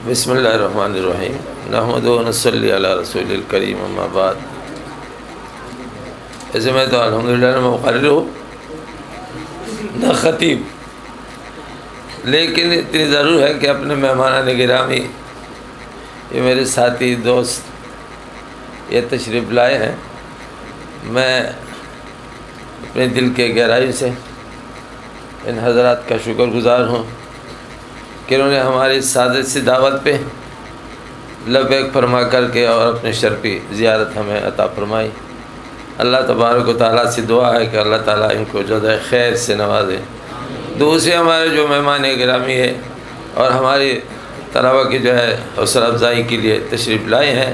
بسم اللہ الرحمن الرحیم نحمد و نصلی علی رسول الکریم اما بعد۔ ایسے میں تو الحمدللہ میں مقرر ہوں نہ خطیب، لیکن اتنی ضرور ہے کہ اپنے مہمانان گرامی، یہ میرے ساتھی دوست یہ تشریف لائے ہیں، میں اپنے دل کے گہرائی سے ان حضرات کا شکر گزار ہوں کہ انہوں نے ہماری سادت سی دعوت پہ لبیک فرما کر کے اور اپنے شرفی زیارت ہمیں عطا فرمائی۔ اللہ تبارک و تعالیٰ سے دعا ہے کہ اللہ تعالیٰ ان کو جزائے خیر سے نوازے۔ دوسرے ہمارے جو مہمان گرامی ہے اور ہماری طلبہ کی جو ہے حوصلہ افزائی کے لیے تشریف لائے ہیں،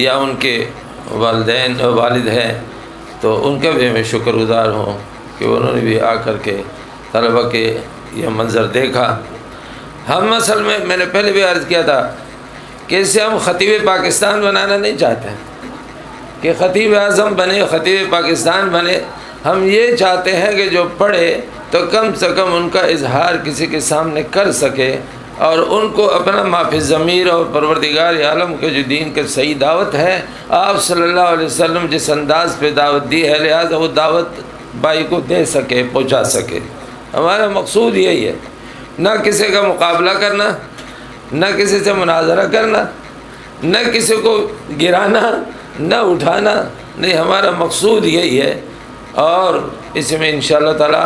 یا ان کے والدین اور والد ہیں، تو ان کا بھی میں شکر گزار ہوں کہ انہوں نے بھی آ کر کے طلبہ کے یہ منظر دیکھا۔ ہم اصل میں نے پہلے بھی عرض کیا تھا کہ اسے ہم خطیب پاکستان بنانا نہیں چاہتے کہ خطیب اعظم بنے، خطیب پاکستان بنے۔ ہم یہ چاہتے ہیں کہ جو پڑھے تو کم سے کم ان کا اظہار کسی کے سامنے کر سکے، اور ان کو اپنا معافی ضمیر اور پروردگار عالم کے جو دین کے صحیح دعوت ہے، آپ صلی اللہ علیہ وسلم جس انداز پہ دعوت دی ہے، لہٰذا وہ دعوت بھائی کو دے سکے، پہنچا سکے۔ ہمارا مقصود یہی ہے، نہ کسی کا مقابلہ کرنا، نہ کسی سے مناظرہ کرنا، نہ کسی کو گرانا، نہ اٹھانا، نہیں، ہمارا مقصود یہی ہے۔ اور اس میں انشاءاللہ تعالی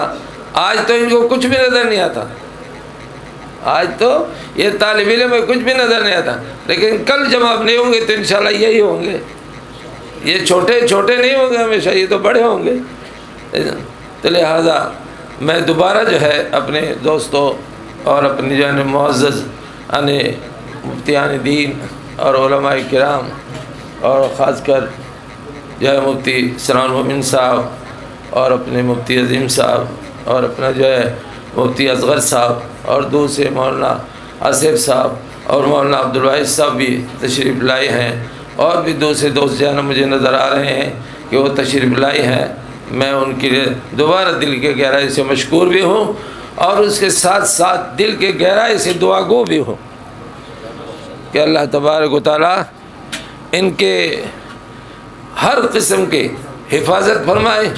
آج تو ان کو کچھ بھی نظر نہیں آتا، آج تو یہ طالب علم میں کچھ بھی نظر نہیں آتا، لیکن کل جب آپ نہیں ہوں گے تو انشاءاللہ یہی ہوں گے۔ یہ چھوٹے چھوٹے نہیں ہوں گے ہمیشہ، یہ تو بڑے ہوں گے۔ تو لہٰذا میں دوبارہ جو ہے اپنے دوستوں اور اپنی جو ہے معزز مفتیان دین اور علماء کرام، اور خاص کر جو ہے مفتی سلمان مومن صاحب اور اپنے مفتی عظیم صاحب اور اپنا جو ہے مفتی اصغر صاحب اور دوسرے مولانا آصف صاحب اور مولانا عبدالواحد صاحب بھی تشریف لائے ہیں، اور بھی دوسرے دوست جو ہے مجھے نظر آ رہے ہیں کہ وہ تشریف لائے ہیں۔ میں ان کے لیے دوبارہ دل کے گہرائی سے مشکور بھی ہوں، اور اس کے ساتھ ساتھ دل کے گہرائی سے دعا گو بھی ہوں کہ اللہ تبارک و تعالیٰ ان کے ہر قسم کے حفاظت فرمائے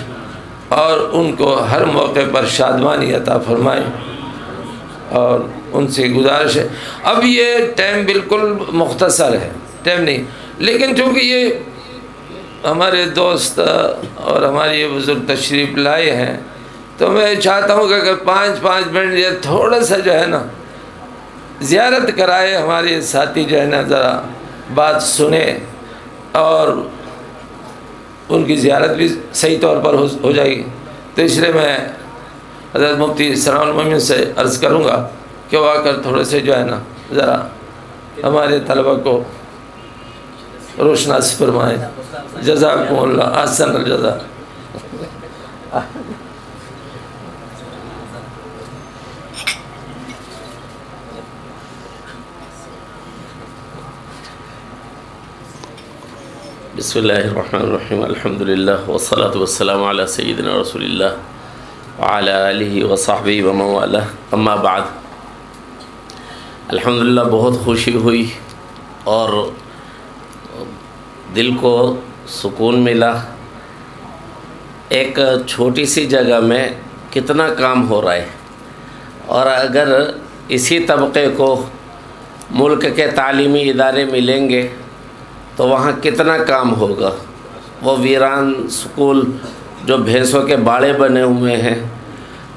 اور ان کو ہر موقع پر شادمانی عطا فرمائے۔ اور ان سے گزارش ہے، اب یہ ٹائم بالکل مختصر ہے، ٹائم نہیں، لیکن چونکہ یہ ہمارے دوست اور ہمارے یہ بزرگ تشریف لائے ہیں، تو میں چاہتا ہوں کہ اگر 5 منٹ یا تھوڑا سا جو ہے نا زیارت کرائے، ہمارے ساتھی جو ہے نا ذرا بات سنیں، اور ان کی زیارت بھی صحیح طور پر ہو جائے گی۔ تو اس لیے میں حضرت مفتی سلمان مومن سے عرض کروں گا کہ وہ آ کر تھوڑے سے جو ہے نا ذرا ہمارے طلبہ کو روشناس فرمائیں۔ جزاکم اللہ احسن الجزا۔ بسم اللہ الرحمن الرحیم، الحمدللہ والصلاة والسلام علی سیدنا رسول اللہ وعلی آلہ وصحبہ ومن والہ، اما بعد۔ الحمدللہ بہت خوشی ہوئی اور دل کو سکون ملا۔ ایک چھوٹی سی جگہ میں کتنا کام ہو رہا ہے، اور اگر اسی طبقے کو ملک کے تعلیمی ادارے ملیں گے تو وہاں کتنا کام ہوگا۔ وہ ویران سکول جو بھینسوں کے باڑے بنے ہوئے ہیں،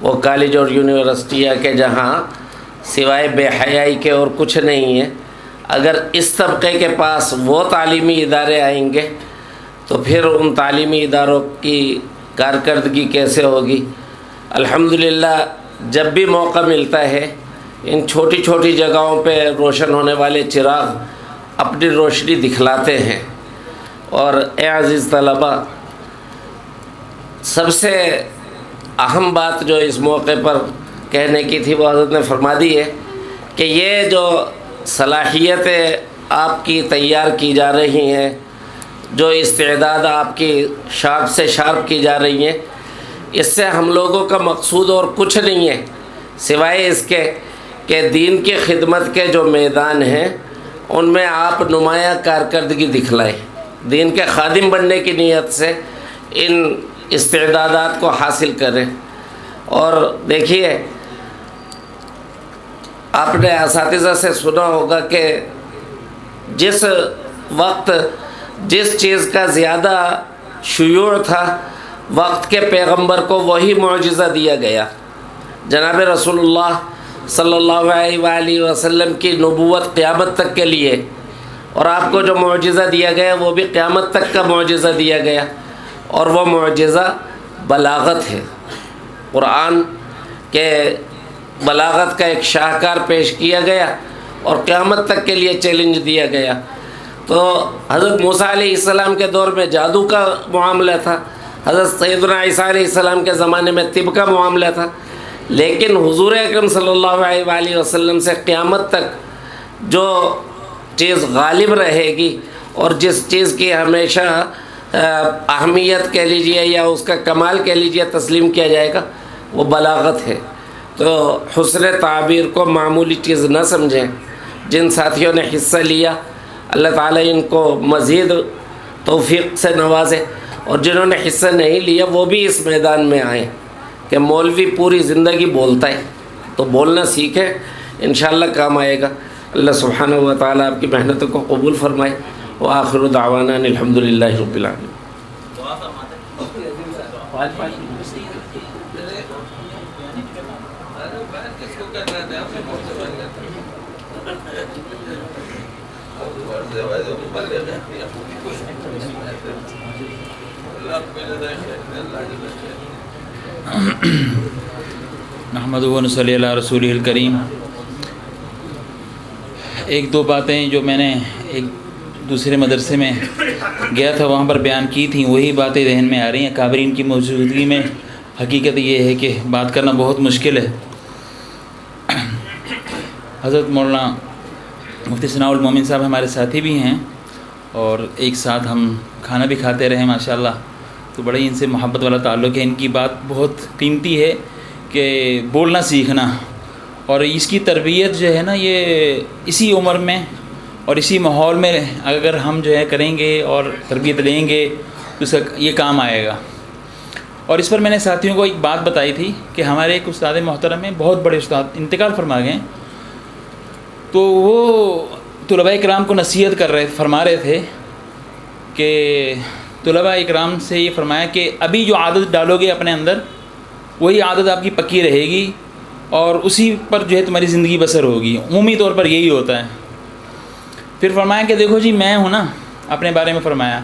وہ کالج اور یونیورسٹیاں کے جہاں سوائے بے حیائی کے اور کچھ نہیں ہے، اگر اس طبقے کے پاس وہ تعلیمی ادارے آئیں گے تو پھر ان تعلیمی اداروں کی کارکردگی کیسے ہوگی۔ الحمدللہ جب بھی موقع ملتا ہے ان چھوٹی چھوٹی جگہوں پہ روشن ہونے والے چراغ اپنی روشنی دکھلاتے ہیں۔ اور اے عزیز طلبہ، سب سے اہم بات جو اس موقع پر کہنے کی تھی وہ حضرت نے فرما دی ہے کہ یہ جو صلاحیتیں آپ کی تیار کی جا رہی ہیں، جو استعداد آپ کی شارپ سے شارپ کی جا رہی ہیں، اس سے ہم لوگوں کا مقصود اور کچھ نہیں ہے سوائے اس کے کہ دین کی خدمت کے جو میدان ہیں ان میں آپ نمایاں کارکردگی دکھلائیں، دین کے خادم بننے کی نیت سے ان استعدادات کو حاصل کریں۔ اور دیکھیے، آپ نے اساتذہ سے سنا ہوگا کہ جس وقت جس چیز کا زیادہ شیوع تھا، وقت کے پیغمبر کو وہی معجزہ دیا گیا۔ جناب رسول اللہ صلی اللہ علیہ وآلہ وسلم کی نبوت قیامت تک کے لیے، اور آپ کو جو معجزہ دیا گیا وہ بھی قیامت تک کا معجزہ دیا گیا، اور وہ معجزہ بلاغت ہے۔ قرآن کے بلاغت کا ایک شاہکار پیش کیا گیا اور قیامت تک کے لیے چیلنج دیا گیا۔ تو حضرت موسیٰ علیہ السلام کے دور میں جادو کا معاملہ تھا، حضرت سیدنا عیسیٰ علیہ السلام کے زمانے میں طب کا معاملہ تھا، لیکن حضور اکرم صلی اللہ علیہ وآلہ وسلم سے قیامت تک جو چیز غالب رہے گی اور جس چیز کی ہمیشہ اہمیت کہہ لیجیے یا اس کا کمال کہہ لیجیے تسلیم کیا جائے گا، وہ بلاغت ہے۔ تو حسن تعبیر کو معمولی چیز نہ سمجھیں۔ جن ساتھیوں نے حصہ لیا، اللہ تعالیٰ ان کو مزید توفیق سے نوازے، اور جنہوں نے حصہ نہیں لیا وہ بھی اس میدان میں آئیں کہ مولوی پوری زندگی بولتا ہے، تو بولنا سیکھیں، انشاءاللہ کام آئے گا۔ اللہ سبحانہ و تعالیٰ آپ کی محنتوں کو قبول فرمائے۔ وآخر دعوانا ان الحمدللہ رب العالمین۔ نحمدہ و نصلی علی رسولہ الکریم۔ ایک دو باتیں جو میں نے ایک دوسرے مدرسے میں گیا تھا وہاں پر بیان کی تھیں، وہی باتیں ذہن میں آ رہی ہیں۔ کابرین کی موجودگی میں حقیقت یہ ہے کہ بات کرنا بہت مشکل ہے۔ حضرت مولانا مفتی ثناء المومن صاحب ہمارے ساتھی بھی ہیں، اور ایک ساتھ ہم کھانا بھی کھاتے رہے ماشاءاللہ، تو بڑے ان سے محبت والا تعلق ہے۔ ان کی بات بہت قیمتی ہے کہ بولنا سیکھنا، اور اس کی تربیت جو ہے نا یہ اسی عمر میں اور اسی ماحول میں اگر ہم جو ہے کریں گے اور تربیت لیں گے تو یہ کام آئے گا۔ اور اس پر میں نے ساتھیوں کو ایک بات بتائی تھی کہ ہمارے ایک استاد محترم ہیں، بہت بڑے استاد، انتقال فرما گئے ہیں، تو وہ طلباء اکرام کو نصیحت فرما رہے تھے کہ طلباء اکرام سے یہ فرمایا کہ ابھی جو عادت ڈالو گے اپنے اندر وہی عادت آپ کی پکی رہے گی، اور اسی پر جو ہے تمہاری زندگی بسر ہوگی۔ عمومی طور پر یہی ہوتا ہے۔ پھر فرمایا کہ دیکھو جی، میں ہوں نا، اپنے بارے میں فرمایا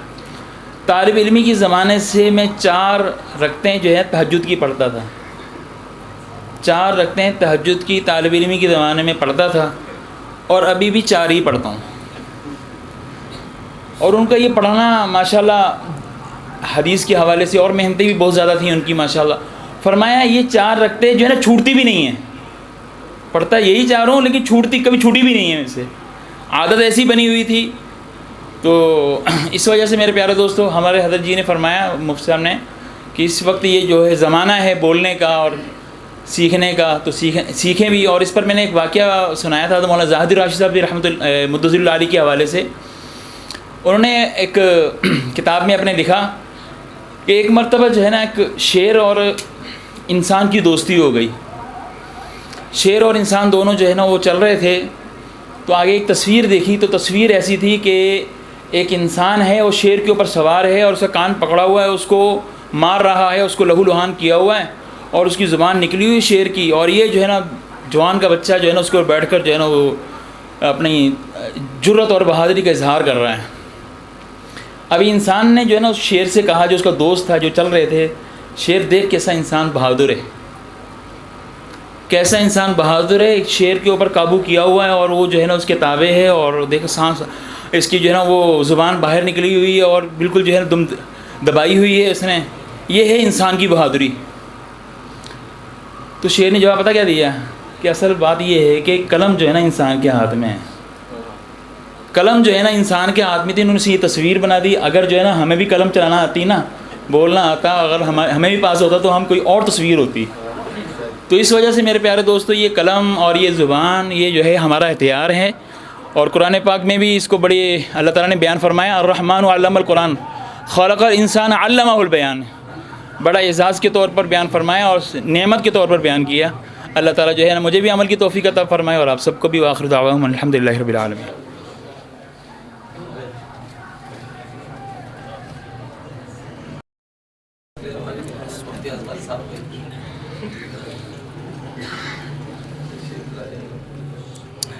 طالب علمی کی زمانے سے میں 4 رکعتیں جو ہے تہجد کی پڑھتا تھا، 4 رکعتیں تہجد کی طالب علمی کے زمانے میں پڑھتا تھا، اور ابھی بھی 4 ہی پڑھتا ہوں۔ اور ان کا یہ پڑھنا ماشاءاللہ حدیث کے حوالے سے اور محنتیں بھی بہت زیادہ تھیں ان کی ماشاءاللہ۔ فرمایا یہ 4 رکعتیں جو ہے نا چھوٹتی بھی نہیں ہیں، پڑھتا یہی 4 ہوں لیکن کبھی چھوٹی بھی نہیں ہے، ان سے عادت ایسی بنی ہوئی تھی۔ تو اس وجہ سے میرے پیارے دوستو، ہمارے حضرت جی نے فرمایا، مفتی صاحب نے، کہ اس وقت یہ جو ہے زمانہ ہے بولنے کا اور سیکھنے کا، تو سیکھیں بھی۔ اور اس پر میں نے ایک واقعہ سنایا تھا تو مولانا زاہد راشد صاحب مدثر اللہ علیہ کے حوالے سے، انہوں نے ایک کتاب میں اپنے لکھا کہ ایک مرتبہ جو ہے نا ایک شیر اور انسان کی دوستی ہو گئی۔ شیر اور انسان دونوں جو ہے نا وہ چل رہے تھے، تو آگے ایک تصویر دیکھی، تو تصویر ایسی تھی کہ ایک انسان ہے وہ شیر کے اوپر سوار ہے، اور اس کا کان پکڑا ہوا ہے، اس کو مار رہا ہے، اس کو لہو لہان کیا ہوا ہے، اور اس کی زبان نکلی ہوئی شیر کی، اور یہ جو ہے نا جوان کا بچہ جو ہے نا اس کے اوپر بیٹھ کر جو ہے نا وہ اپنی جرت اور بہادری کا اظہار کر رہا ہے۔ ابھی انسان نے جو ہے نا اس شیر سے کہا، جو اس کا دوست تھا، جو چل رہے تھے، شیر دیکھ کیسا انسان بہادر ہے، کیسا انسان بہادر ہے، ایک شیر کے اوپر قابو کیا ہوا ہے، اور وہ جو ہے نا اس کے تابع ہے، اور دیکھو سانس اس کی جو ہے نا وہ زبان باہر نکلی ہوئی ہے، اور بالکل جو ہے نا دم دبائی ہوئی ہے اس نے، یہ ہے انسان کی بہادری۔ تو شیر نے جواب پتہ کیا دیا کہ اصل بات یہ ہے کہ قلم جو ہے نا انسان کے ہاتھ میں ہے، قلم جو ہے نا انسان کے ہاتھ میں تھی، انہوں نے یہ تصویر بنا دی۔ اگر جو ہے نا ہمیں بھی قلم چلانا آتی نا، بولنا آتا، اگر ہمیں بھی پاس ہوتا تو ہم کوئی اور تصویر ہوتی۔ تو اس وجہ سے میرے پیارے دوستو، یہ قلم اور یہ زبان یہ جو ہے ہمارا اختیار ہے، اور قرآن پاک میں بھی اس کو بڑی اللہ تعالیٰ نے بیان فرمایا، الرحمن علم القرآن خلق الانسان علمہ البیان، بڑا اعزاز کے طور پر بیان فرمایا اور نعمت کے طور پر بیان کیا۔ اللہ تعالیٰ جو ہے نا مجھے بھی عمل کی توفیق عطا فرمائے اور آپ سب کو بھی۔ وآخر دعواہم الحمدللہ رب العالمین۔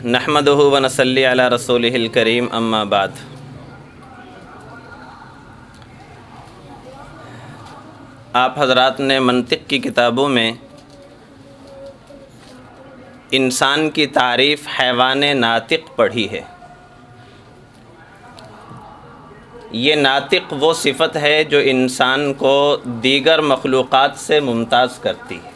نحمدہ و نصلی علی رسولہ الکریم، اما بعد۔ آپ حضرات نے منطق کی کتابوں میں انسان کی تعریف حیوان ناطق پڑھی ہے۔ یہ ناطق وہ صفت ہے جو انسان کو دیگر مخلوقات سے ممتاز کرتی ہے۔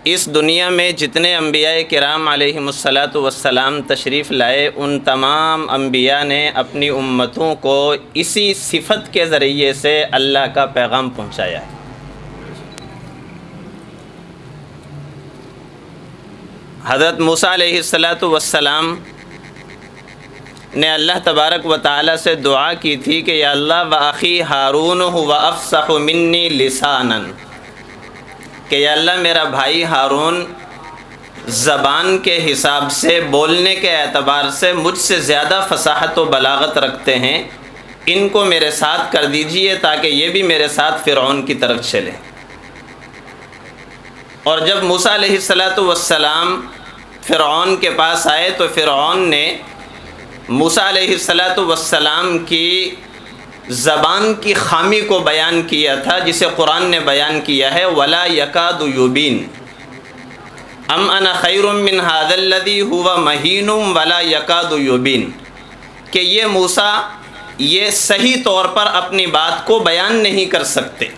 اس دنیا میں جتنے انبیاء کرام علیہم الصلاۃ والسلام تشریف لائے، ان تمام انبیاء نے اپنی امتوں کو اسی صفت کے ذریعے سے اللہ کا پیغام پہنچایا ہے۔ حضرت موسیٰ علیہ الصلاۃ والسلام نے اللہ تبارک و تعالی سے دعا کی تھی کہ یا اللہ وَأَخِي هَارُونُ هُوَ أَفْصَحُ مِنِّي لِسَانًا، کہ یا اللہ میرا بھائی ہارون زبان کے حساب سے، بولنے کے اعتبار سے مجھ سے زیادہ فصاحت و بلاغت رکھتے ہیں، ان کو میرے ساتھ کر دیجئے تاکہ یہ بھی میرے ساتھ فرعون کی طرف چلے۔ اور جب موسیٰ علیہ الصلاۃ والسلام فرعون کے پاس آئے تو فرعون نے موسیٰ علیہ الصلاۃ والسلام کی زبان کی خامی کو بیان کیا تھا، جسے قرآن نے بیان کیا ہے وَلَا يَكَادُ يُبِينُ أَمْ أَنَا خَيْرٌ مِّنْ هَذَا الَّذِي هُوَ مَهِينٌ وَلَا يَكَادُ يُبِينُ، کہ یہ موسیٰ یہ صحیح طور پر اپنی بات کو بیان نہیں کر سکتے۔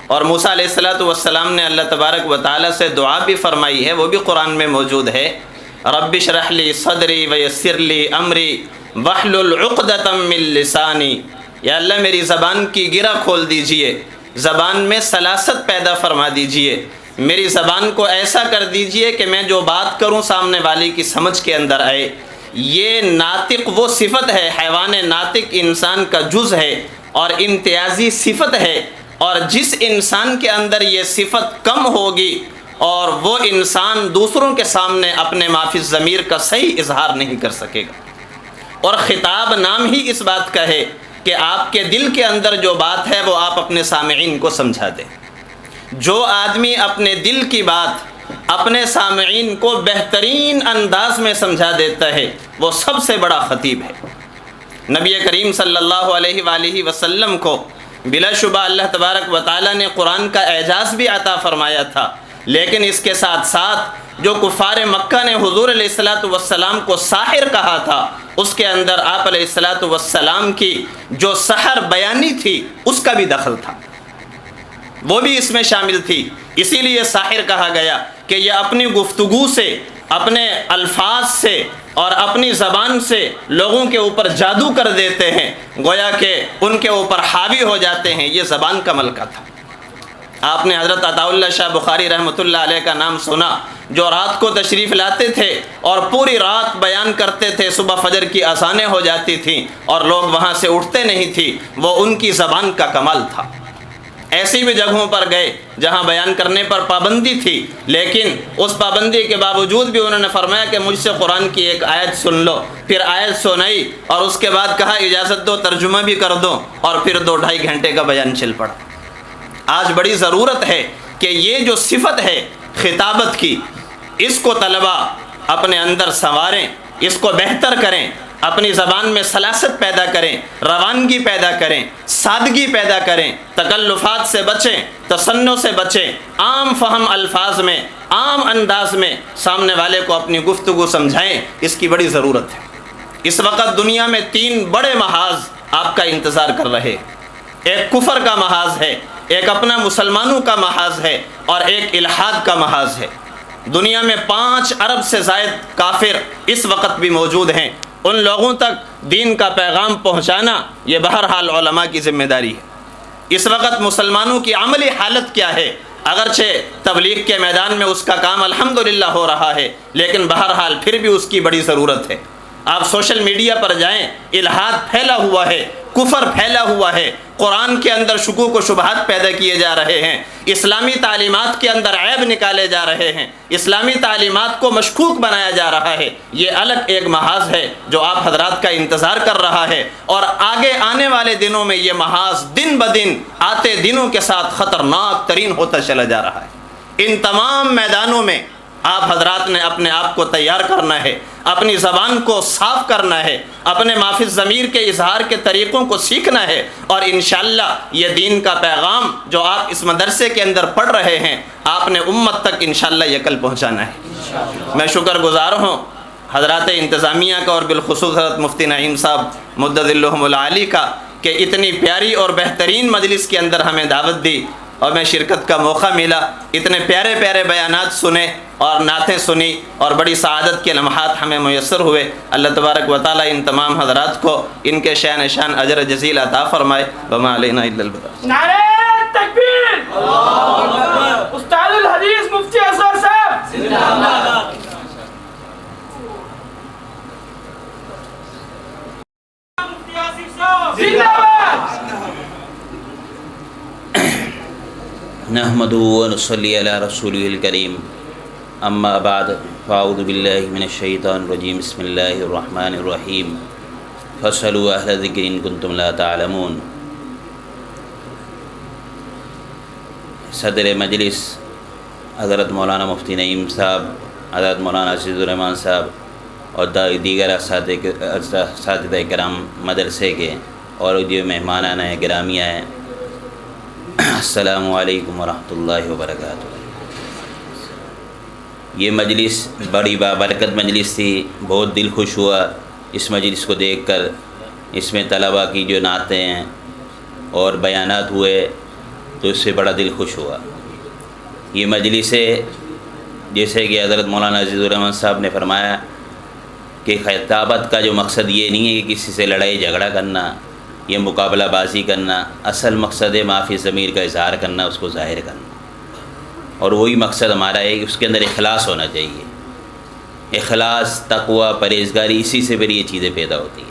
اور موسیٰ علیہ الصلاۃ والسلام نے اللہ تبارک و تعالی سے دعا بھی فرمائی ہے، وہ بھی قرآن میں موجود ہے، رب اشرح لی صدری ویسر لی امری واحلل عقدۃ من لسانی، یا اللہ میری زبان کی گرہ کھول دیجئے، زبان میں سلاست پیدا فرما دیجئے، میری زبان کو ایسا کر دیجئے کہ میں جو بات کروں سامنے والی کی سمجھ کے اندر آئے۔ یہ ناطق وہ صفت ہے، حیوان ناطق انسان کا جز ہے اور امتیازی صفت ہے، اور جس انسان کے اندر یہ صفت کم ہوگی اور وہ انسان دوسروں کے سامنے اپنے ما فی الضمیر کا صحیح اظہار نہیں کر سکے گا۔ اور خطاب نام ہی اس بات کا ہے کہ آپ کے دل کے اندر جو بات ہے وہ آپ اپنے سامعین کو سمجھا دیں۔ جو آدمی اپنے دل کی بات اپنے سامعین کو بہترین انداز میں سمجھا دیتا ہے وہ سب سے بڑا خطیب ہے۔ نبی کریم صلی اللہ علیہ وآلہ وسلم کو بلا شبہ اللہ تبارک و تعالی نے قرآن کا اعجاز بھی عطا فرمایا تھا، لیکن اس کے ساتھ ساتھ جو کفار مکہ نے حضور علیہ الصلاۃ والسلام کو ساحر کہا تھا، اس کے اندر آپ علیہ الصلاۃ والسلام کی جو سحر بیانی تھی اس کا بھی دخل تھا، وہ بھی اس میں شامل تھی۔ اسی لیے ساحر کہا گیا کہ یہ اپنی گفتگو سے، اپنے الفاظ سے اور اپنی زبان سے لوگوں کے اوپر جادو کر دیتے ہیں، گویا کہ ان کے اوپر حاوی ہو جاتے ہیں۔ یہ زبان کا ملکہ تھا۔ آپ نے حضرت عطاء اللہ شاہ بخاری رحمۃ اللہ علیہ کا نام سنا، جو رات کو تشریف لاتے تھے اور پوری رات بیان کرتے تھے، صبح فجر کی اذانیں ہو جاتی تھیں اور لوگ وہاں سے اٹھتے نہیں تھی، وہ ان کی زبان کا کمال تھا۔ ایسی بھی جگہوں پر گئے جہاں بیان کرنے پر پابندی تھی، لیکن اس پابندی کے باوجود بھی انہوں نے فرمایا کہ مجھ سے قرآن کی ایک آیت سن لو، پھر آیت سنائی اور اس کے بعد کہا اجازت دو ترجمہ بھی کر دو، اور پھر 2-2.5 گھنٹے کا بیان چل پڑا۔ آج بڑی ضرورت ہے کہ یہ جو صفت ہے خطابت کی، اس کو طلباء اپنے اندر سنواریں، اس کو بہتر کریں، اپنی زبان میں سلاست پیدا کریں، روانگی پیدا کریں، سادگی پیدا کریں، تکلفات سے بچیں، تصنع سے بچیں، عام فہم الفاظ میں، عام انداز میں سامنے والے کو اپنی گفتگو سمجھائیں، اس کی بڑی ضرورت ہے۔ اس وقت دنیا میں 3 بڑے محاذ آپ کا انتظار کر رہے، ایک کفر کا محاذ ہے، ایک اپنا مسلمانوں کا محاذ ہے، اور ایک الحاد کا محاذ ہے۔ دنیا میں 5 ارب سے زائد کافر اس وقت بھی موجود ہیں، ان لوگوں تک دین کا پیغام پہنچانا یہ بہرحال علماء کی ذمہ داری ہے۔ اس وقت مسلمانوں کی عملی حالت کیا ہے اگرچہ تبلیغ کے میدان میں اس کا کام الحمدللہ ہو رہا ہے، لیکن بہرحال پھر بھی اس کی بڑی ضرورت ہے۔ آپ سوشل میڈیا پر جائیں، الحاد پھیلا ہوا ہے، کفر پھیلا ہوا ہے، قرآن کے اندر شکوک و شبہات پیدا کیے جا رہے ہیں، اسلامی تعلیمات کے اندر عیب نکالے جا رہے ہیں، اسلامی تعلیمات کو مشکوک بنایا جا رہا ہے۔ یہ الگ ایک محاذ ہے جو آپ حضرات کا انتظار کر رہا ہے، اور آگے آنے والے دنوں میں یہ محاذ دن بدن آتے دنوں کے ساتھ خطرناک ترین ہوتا چلا جا رہا ہے۔ ان تمام میدانوں میں آپ حضرات نے اپنے آپ کو تیار کرنا ہے، اپنی زبان کو صاف کرنا ہے، اپنے مافی الضمیر کے اظہار کے طریقوں کو سیکھنا ہے، اور انشاءاللہ یہ دین کا پیغام جو آپ اس مدرسے کے اندر پڑھ رہے ہیں آپ نے امت تک انشاءاللہ یہ کل پہنچانا ہے۔ میں شکر گزار ہوں حضرات انتظامیہ کا، اور بالخصوص حضرت مفتی نعیم صاحب مدد اللہم العالی کا، کہ اتنی پیاری اور بہترین مجلس کے اندر ہمیں دعوت دی اور میں شرکت کا موقع ملا، اتنے پیارے پیارے بیانات سنے اور نعتیں سنی، اور بڑی سعادت کے لمحات ہمیں میسر ہوئے۔ اللہ تبارک و تعالی ان تمام حضرات کو ان کے شان شان اجر جزیل عطا فرمائے۔ وما علینا الا البلاغ۔ نعرہ تکبیر، استاد الحدیث مفتی اصغر صاحب زندہ باد۔ مفتی آصف صاحب زندہ باد۔ نحمدہ و نصلی علی رسولہ الکریم، اما بعد، فاعوذ باللہ من الشیطان الرجیم، بسم اللہ الرحمن الرحیم، فاسألوا اہل الذکر ان کنتم لا تعلمون۔ صدر مجلس حضرت مولانا مفتی نعیم صاحب، حضرت مولانا عزیز الرحمان صاحب، اور دیگر اساتذہ کرام مدرسے کے، اور جو مہمانان ہیں گرامیہ ہیں، السلام علیکم ورحمۃ اللہ وبرکاتہ۔ یہ مجلس بڑی بابرکت مجلس تھی، بہت دل خوش ہوا اس مجلس کو دیکھ کر۔ اس میں طلباء کی جو نعتیں ہیں اور بیانات ہوئے تو اس سے بڑا دل خوش ہوا۔ یہ مجلس ہے، جیسے کہ حضرت مولانا عزیز الرحمان صاحب نے فرمایا کہ خطابت کا جو مقصد یہ نہیں ہے کہ کسی سے لڑائی جھگڑا کرنا، یہ مقابلہ بازی کرنا، اصل مقصد ہے معافی ضمیر کا اظہار کرنا، اس کو ظاہر کرنا، اور وہی مقصد ہمارا ہے کہ اس کے اندر اخلاص ہونا چاہیے۔ اخلاص، تقوی، پرہیزگاری، اسی سے پھر یہ چیزیں پیدا ہوتی ہیں۔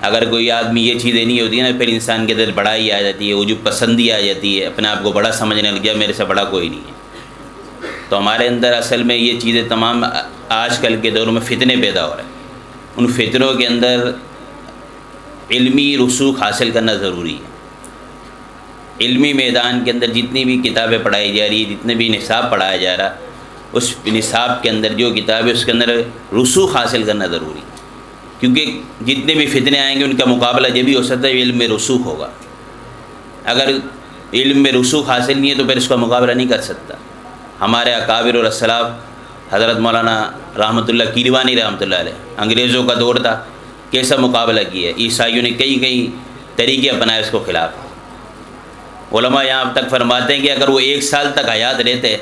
اگر کوئی آدمی یہ چیزیں نہیں ہوتی ہیں نا، پھر انسان کے اندر بڑائی آ جاتی ہے، عجب پسندی آ جاتی ہے، اپنے آپ کو بڑا سمجھنے لگ گیا، میرے سے بڑا کوئی نہیں ہے۔ تو ہمارے اندر اصل میں یہ چیزیں تمام آج کل کے دور میں فتنے پیدا ہو رہے ہیں، ان فتنوں کے اندر علمی رسوخ حاصل کرنا ضروری ہے۔ علمی میدان کے اندر جتنی بھی کتابیں پڑھائی جا رہی ہیں، جتنے بھی نصاب پڑھایا جا رہا، اس نصاب کے اندر جو کتاب ہے اس کے اندر رسوخ حاصل کرنا ضروری ہے، کیونکہ جتنے بھی فتنے آئیں گے ان کا مقابلہ جب بھی ہو سکتا ہے علم میں رسوخ ہوگا۔ اگر علم میں رسوخ حاصل نہیں ہے تو پھر اس کا مقابلہ نہیں کر سکتا۔ ہمارے اکابر اور اسلاف، حضرت مولانا رحمۃ اللہ کیروانی رحمۃ اللہ علیہ، انگریزوں کا دور تھا، کیسا مقابلہ کیا، عیسائیوں نے کئی طریقے اپنائے اس کو خلاف۔ علماء یہاں اب تک فرماتے ہیں کہ اگر وہ 1 سال تک حیات رہتے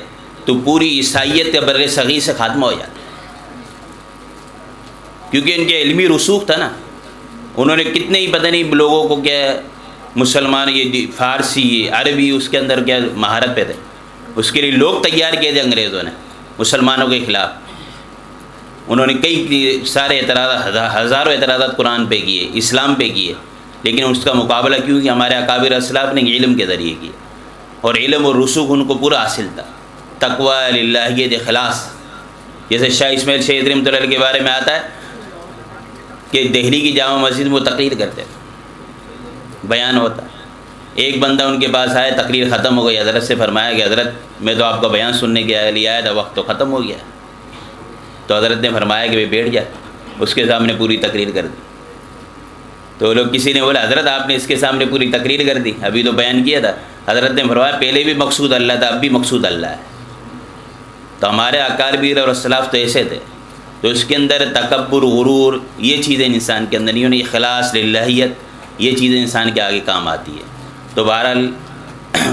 تو پوری عیسائیت کے بر صغیر سے خاتمہ ہو جاتا، کیونکہ ان کے علمی رسوخ تھا نا۔ انہوں نے کتنے ہی پتہ نہیں لوگوں کو کیا مسلمان، یہ فارسی، عربی، اس کے اندر کیا مہارت پہ تھے، اس کے لیے لوگ تیار کیے تھے انگریزوں نے مسلمانوں کے خلاف۔ انہوں نے کئی سارے اعتراضات، ہزاروں اعتراضات قرآن پہ کیے، اسلام پہ کیے، لیکن اس کا مقابلہ کیوں کہ ہمارے اکابر اسلاف نے علم کے ذریعے کیا، اور علم اور رسوخ ان کو پورا حاصل تھا۔ تقوی، للہیت، اخلاص، جیسے شاہ اسماعیل شہید رحمۃ اللہ علیہ کے بارے میں آتا ہے کہ دہلی کی جامع مسجد میں وہ تقریر کرتے تھے، بیان ہوتا۔ ایک بندہ ان کے پاس آیا، تقریر ختم ہو گئی، حضرت سے فرمایا کہ حضرت میں تو آپ کا بیان سننے کے لیے آیا تھا، وقت تو ختم ہو گیا۔ تو حضرت نے فرمایا کہ بیٹھ جا، اس کے سامنے پوری تقریر کر دی۔ تو لوگ کسی نے بولا حضرت آپ نے اس کے سامنے پوری تقریر کر دی، ابھی تو بیان کیا تھا۔ حضرت نے فرمایا پہلے بھی مقصود اللہ تھا، اب بھی مقصود اللہ ہے۔ تو ہمارے اکابر اور اسلاف تو ایسے تھے، تو اس کے اندر تکبر، غرور، یہ چیزیں انسان کے اندر نہیں ہونی، اخلاص، للہیت، یہ چیزیں انسان کے آگے کام آتی ہے۔ تو بہرحال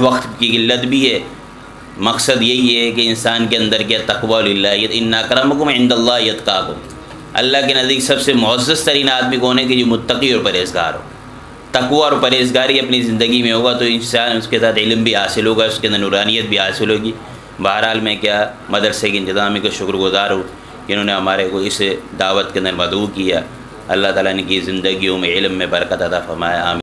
وقت کی قلت بھی ہے، مقصد یہی ہے کہ انسان کے اندر کیا تقوی، للہیت، ان اکرمکم عند اللہ یتقاکم، اللہ کے نزدیک سب سے معزز ترین آدمی کون ہے کہ جو متقی اور پرہیزگار ہو۔ تقوی اور پرہیزگاری اپنی زندگی میں ہوگا تو انسان اس کے ساتھ علم بھی حاصل ہوگا، اس کے اندر نورانیت بھی حاصل ہوگی۔ بہرحال میں کیا مدرسے کی انتظامیہ کو شکر گزار ہوں کہ انہوں نے ہمارے کو اس دعوت کے اندر مدعو کیا۔ اللہ تعالیٰ نے کی زندگیوں میں علم میں برکت عطا فرمائے، آمین۔